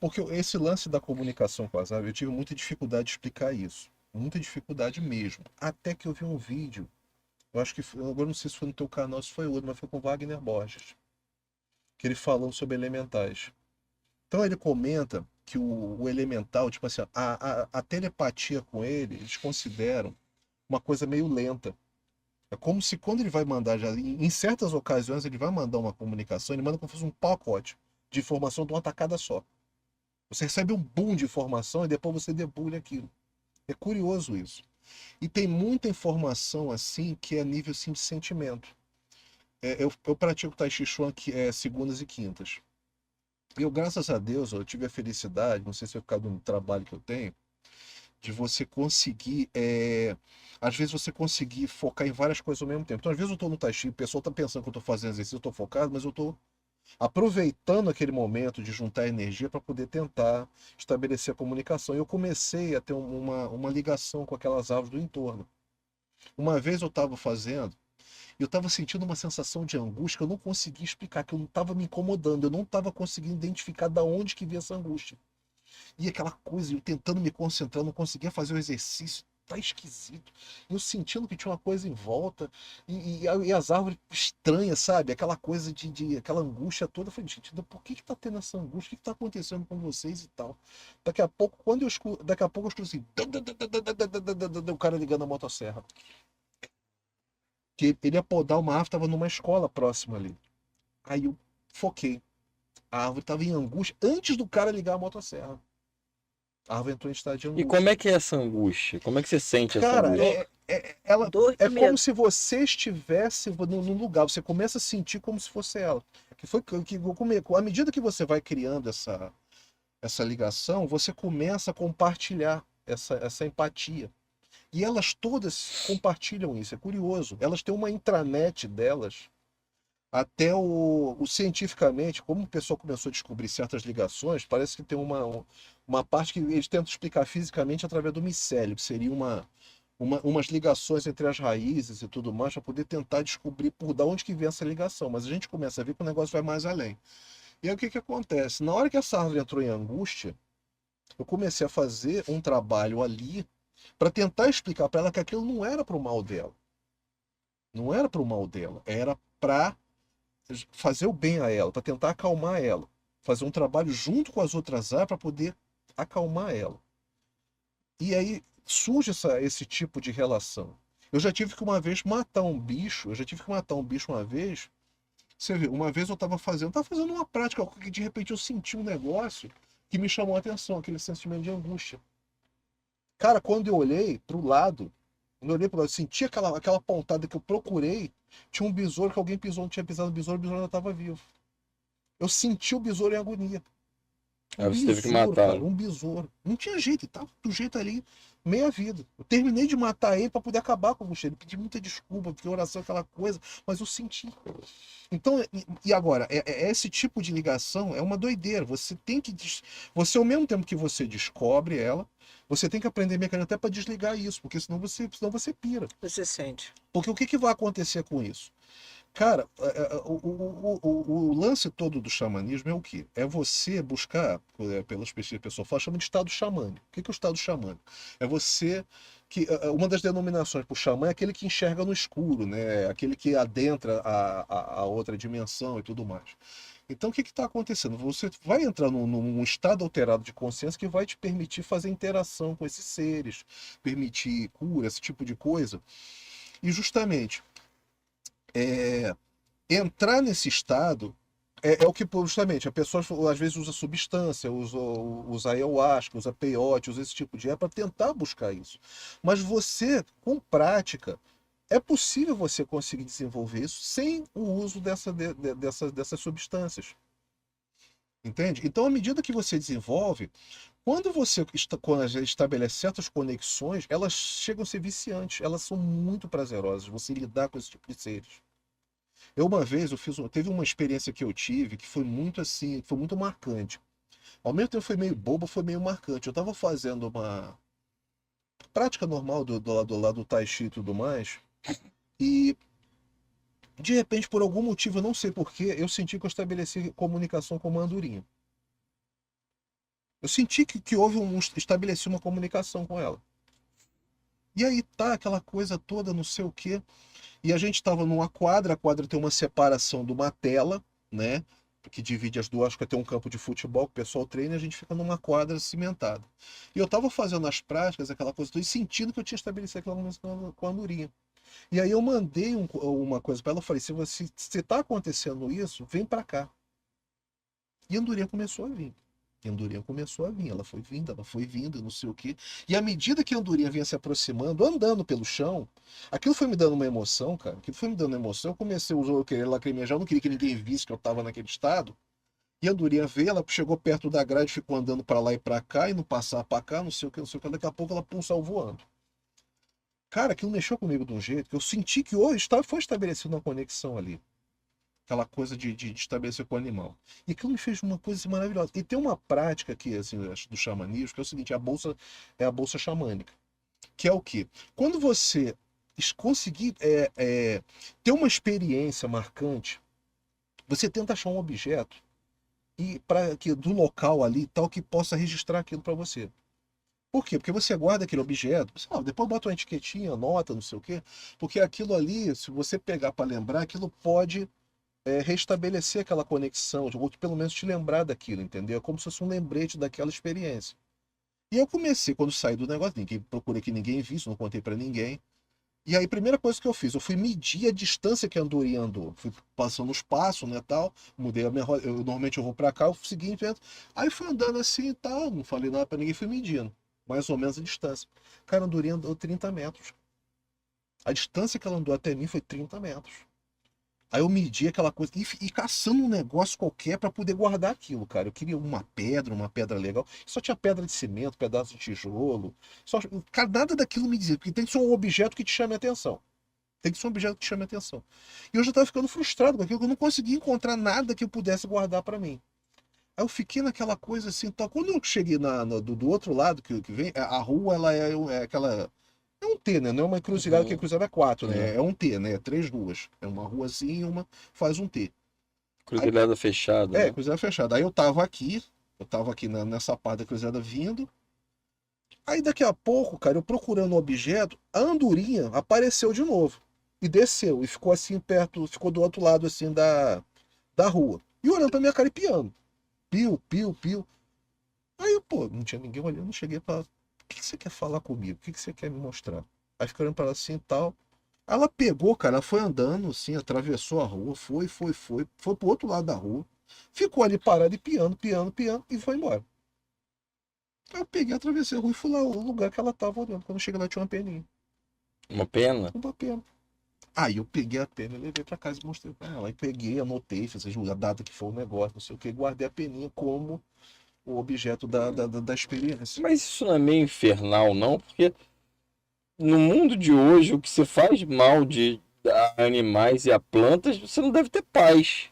Porque esse lance da comunicação com as aves, eu tive muita dificuldade de explicar isso. Muita dificuldade mesmo. Até que eu vi um vídeo, eu acho que foi, agora não sei se foi no teu canal, se foi outro, mas foi com Wagner Borges, que ele falou sobre elementais. Então ele comenta que o elemental, tipo assim, a telepatia com ele, eles consideram uma coisa meio lenta. É como se quando ele vai mandar, já, em certas ocasiões, ele vai mandar uma comunicação, ele manda como se fosse um pacote de informação de uma tacada só. Você recebe um boom de informação e depois você debulha aquilo. É curioso isso. E tem muita informação assim que é nível assim, de sentimento. Eu pratico Tai Chi Chuan que é segundas e quintas. Eu, graças a Deus, eu tive a felicidade, não sei se é por causa do trabalho que eu tenho, de você conseguir, às vezes você conseguir focar em várias coisas ao mesmo tempo. Então, às vezes eu estou no Tai Chi, o pessoal está pensando que eu estou fazendo exercício, eu estou focado, mas eu estou aproveitando aquele momento de juntar energia para poder tentar estabelecer a comunicação. Eu comecei a ter uma ligação com aquelas árvores do entorno. Uma vez eu estava fazendo, e eu estava sentindo uma sensação de angústia que eu não conseguia explicar, que eu não estava me incomodando, eu não estava conseguindo identificar da onde que vinha essa angústia. E aquela coisa, eu tentando me concentrar, não conseguia fazer o exercício, tá esquisito. Eu sentindo que tinha uma coisa em volta, e as árvores estranhas, sabe? Aquela coisa aquela angústia toda. Eu falei, gente, por que que tá tendo essa angústia? O que que tá acontecendo com vocês e tal? Daqui a pouco, daqui a pouco eu escuto assim, o cara ligando a motosserra. Que ele ia podar uma árvore, tava numa escola próxima ali. Aí eu foquei. A árvore tava em angústia antes do cara ligar a motosserra. A árvore entrou em estado de E como angústia. é que é essa angústia? Como é que você sente essa Cara, angústia? ela Dor é e como medo. se você estivesse no lugar, você começa a sentir como se fosse ela. Que foi que eu à medida que você vai criando essa ligação, você começa a compartilhar essa empatia. E elas todas compartilham isso, é curioso. Elas têm uma intranet delas, até o cientificamente, como o pessoal começou a descobrir certas ligações, parece que tem uma parte que eles tentam explicar fisicamente através do micélio, que seria umas ligações entre as raízes e tudo mais, para poder tentar descobrir por da onde que vem essa ligação. Mas a gente começa a ver que o negócio vai mais além. E aí o que que acontece? Na hora que essa árvore entrou em angústia, eu comecei a fazer um trabalho ali para tentar explicar para ela que aquilo não era para o mal dela. Não era para o mal dela, era para fazer o bem a ela, para tentar acalmar ela. Fazer um trabalho junto com as outras áreas para poder acalmar ela. E aí surge esse tipo de relação. Eu já tive que uma vez matar um bicho, eu já tive que matar um bicho uma vez. Você vê, uma vez eu estava fazendo uma prática, que de repente eu senti um negócio que me chamou a atenção, aquele sentimento de angústia. Cara, quando eu olhei para o lado, quando eu olhei para o lado, senti aquela pontada que eu procurei, tinha um besouro que alguém pisou, não tinha pisado no besouro, o besouro ainda estava vivo. Eu senti o besouro em agonia. Um Aí você teve que besouro, matar. cara, um besouro. Não tinha jeito, tava do jeito ali, meia vida. Eu terminei de matar ele para poder acabar com o bicho. Ele pedi muita desculpa, porque oração é aquela coisa, mas eu senti. Então, e agora, esse tipo de ligação é uma doideira. Você tem que. Você, ao mesmo tempo que você descobre ela, você tem que aprender mecânica até para desligar isso, porque senão você pira. Você sente. Porque o que, que vai acontecer com isso? Cara, o lance todo do xamanismo é o quê? É você buscar, pelas pesquisas que a pessoa fala, chama de estado xamânico. O que que é o estado xamânico? É você que. Uma das denominações para o xamã é aquele que enxerga no escuro, né? Aquele que adentra a outra dimensão e tudo mais. Então, o que está acontecendo? Você vai entrar num estado alterado de consciência que vai te permitir fazer interação com esses seres, permitir cura, esse tipo de coisa. E justamente é, entrar nesse estado é o que justamente a pessoa às vezes usa substância, usa ayahuasca, usa peyote, usa esse tipo de para tentar buscar isso. Mas você, com prática, é possível você conseguir desenvolver isso sem o uso dessas substâncias. Entende? Então, à medida que você desenvolve, quando a gente estabelece certas conexões, elas chegam a ser viciantes, elas são muito prazerosas, você lidar com esse tipo de seres. Eu uma vez teve uma experiência que eu tive que foi muito assim, foi muito marcante. Ao mesmo tempo foi meio bobo, foi meio marcante. Eu estava fazendo uma prática normal do lado do Tai Chi e tudo mais, e de repente, por algum motivo, eu não sei porquê, eu senti que eu estabeleci comunicação com uma andorinha. Eu senti que houve estabeleci uma comunicação com ela. E aí tá aquela coisa toda, não sei o quê. E a gente estava numa quadra, a quadra tem uma separação de uma tela, né? Que divide as duas, acho que tem um campo de futebol que o pessoal treina e a gente fica numa quadra cimentada. E eu estava fazendo as práticas, aquela coisa toda, e sentindo que eu tinha estabelecido aquela música com a Andorinha. E aí eu mandei uma coisa para ela, eu falei, se tá acontecendo isso, vem para cá. E a Andorinha começou a vir. E a Andorinha começou a vir, ela foi vindo, não sei o quê. E à medida que a Andorinha vinha se aproximando, andando pelo chão, aquilo foi me dando uma emoção, cara. Aquilo foi me dando uma emoção. Eu comecei a querer lacrimejar, eu não queria que ninguém visse que eu tava naquele estado. E a Andorinha veio, ela chegou perto da grade, ficou andando para lá e para cá, e não passar para cá, não sei o que, não sei o que. Daqui a pouco ela pum, saiu voando. Cara, aquilo mexeu comigo de um jeito que eu senti que hoje foi estabelecida uma conexão ali. Aquela coisa de estabelecer com o animal. E aquilo me fez uma coisa assim, maravilhosa. E tem uma prática aqui, assim, do xamanismo, que é o seguinte, é a bolsa xamânica. Que é o quê? Quando você conseguir ter uma experiência marcante, você tenta achar um objeto e para que do local ali tal que possa registrar aquilo para você. Por quê? Porque você guarda aquele objeto, depois bota uma etiquetinha, anota, não sei o quê, porque aquilo ali, se você pegar para lembrar, aquilo pode restabelecer aquela conexão, ou pelo menos te lembrar daquilo, entendeu? É como se fosse um lembrete daquela experiência. E eu comecei, quando saí do negócio, procurei que ninguém visse, não contei para ninguém. E aí, a primeira coisa que eu fiz, eu fui medir a distância que a Andorinha andou. Fui passando os passos, né, tal. Mudei a minha rota. Normalmente eu vou para cá, eu segui em frente. Aí fui andando assim e tal, não falei nada para ninguém, fui medindo. Mais ou menos a distância. Cara, a Andorinha andou 30 metros. A distância que ela andou até mim foi 30 metros. Aí eu medi aquela coisa e caçando um negócio qualquer para poder guardar aquilo, cara. Eu queria uma pedra legal. Só tinha pedra de cimento, pedaço de tijolo. Cara, nada daquilo me dizia, porque tem que ser um objeto que te chame a atenção. Tem que ser um objeto que te chame a atenção. E eu já estava ficando frustrado com aquilo, que eu não conseguia encontrar nada que eu pudesse guardar para mim. Aí eu fiquei naquela coisa assim, tal. Quando eu cheguei do outro lado que vem, a rua, ela é aquela. É um T, né? Não é uma encruzilhada, que a encruzilhada é quatro, né? É um T, né? Três ruas. É uma rua assim e uma faz um T. Aí, Cruzilhada fechada, né? cruzilhada fechada. Aí eu tava aqui nessa parte da cruzilhada vindo. Aí daqui a pouco, cara, eu procurando o objeto, a andorinha apareceu de novo. E desceu. E ficou assim perto, ficou do outro lado assim da rua. E olhando pra minha cara e piando. Pio, pio, pio. Aí, pô, não tinha ninguém olhando, cheguei pra. O que você quer falar comigo? O que você quer me mostrar? Aí fiquei olhando pra ela assim e tal. Ela pegou, cara, ela foi andando assim, atravessou a rua, foi pro outro lado da rua, ficou ali parada e piando, piando, piando e foi embora. Aí eu peguei, atravessei a rua e fui lá no lugar que ela tava olhando. Quando eu cheguei lá tinha uma peninha, Uma pena? uma pena. Aí eu peguei a pena e levei pra casa e mostrei pra ela. Aí peguei, anotei, fiz a data que foi o negócio, não sei o que, guardei a peninha como o objeto da experiência. Mas isso não é meio infernal, não? Porque no mundo de hoje, o que se faz mal a animais e a plantas, você não deve ter paz.